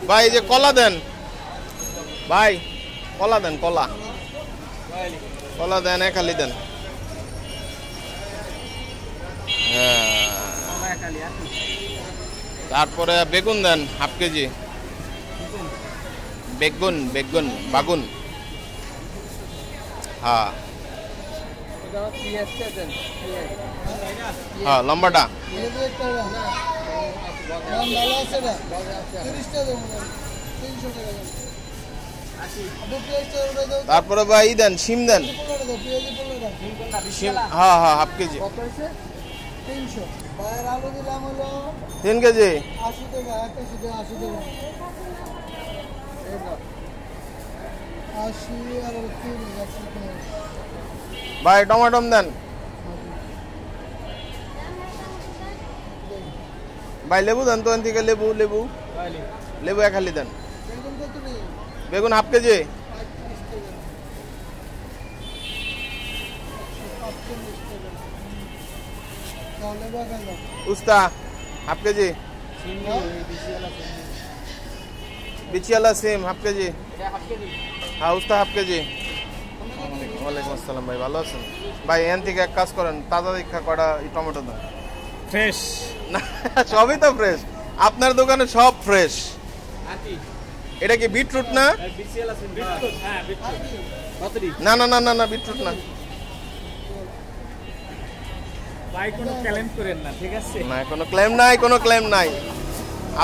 ভাই এই যে কলা দেন ভাই, কলা দেন, কলা কলা দেন, এক হালি দেন। হ্যাঁ, তারপরে বেগুন দেন হাফ কেজি। বেগুন বেগুন বাগুন, হ্যাঁ হ্যাঁ লম্বাটা। তারপরে ভাই দেন শিম দেন, শিম হ্যাঁ হ্যাঁ হাফ কেজি। 3 কেজি। ভাই টমেটো দেন ভাই, লেবু দেন তো থেকে, লেবু লেবু লেবু এক হালি দেন। বেগুন হাফ কেজি। উস্তা হাফ কেজি। বিচিয়ালা সিম হাফ কেজি। হ্যাঁ উস্তা হাফ কেজি। ওয়ালাইকুম আসসালাম ভাই, ভালো আছেন ভাই? এখান থেকে এক কাজ করেন, তাজা দেখা কটা টমেটো দেন। ফ্রেশ না সবই তো ফ্রেশ, আপনার দোকানে সব ফ্রেশ। এটা কি বিটরুট না? না না না না না বিটরুট না ভাই, কোনো ক্লেম করেন না, ঠিক আছে? না কোনো ক্লেম নাই, কোনো ক্লেম নাই,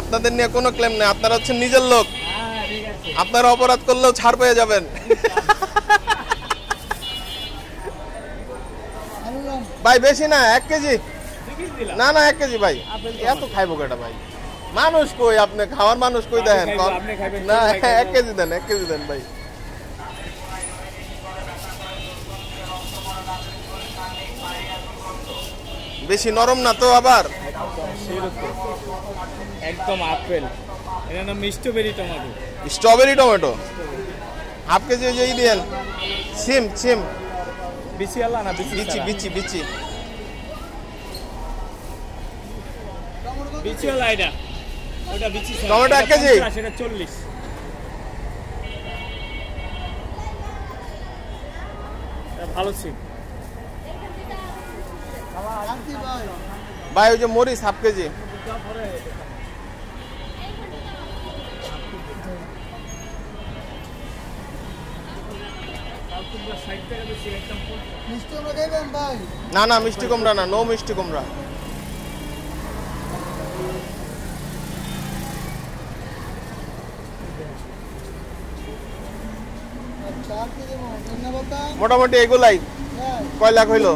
আপনাদের নিয়ে কোনো ক্লেম নাই। আপনারা হচ্ছেন নিজের লোক, আপনারা অপরাধ করলেও ছাড় পেয়ে যাবেন। ভাই বেশি না, 1 কেজি। না না 1 কেজি ভাই, এত খাইবো কেটা ভাই? মানুষ কই, আপনি খাওয়ার মানুষ কই দেখেন? না 1 কেজি দেন, 1 কেজি দেন ভাই। বেশি নরম না তো আবার? একদম আপেল, এটা নাম strawberry tomato. Strawberry tomato half KG যেই দেন। সিম সিম বিচিয়ালা না বিচি বিচি বিচি বিচিয়ালা, এটা ওটা বিচি। টমেটো 1 কেজি, সেটা 40। ভালো সিম ভাই। ওই যে মরিচ হাফ কেজি। না না মিষ্টি কুমড়া না, নো মিষ্টি কুমড়া। মোটামুটি এগুলাই। কয় লাখ হইলো?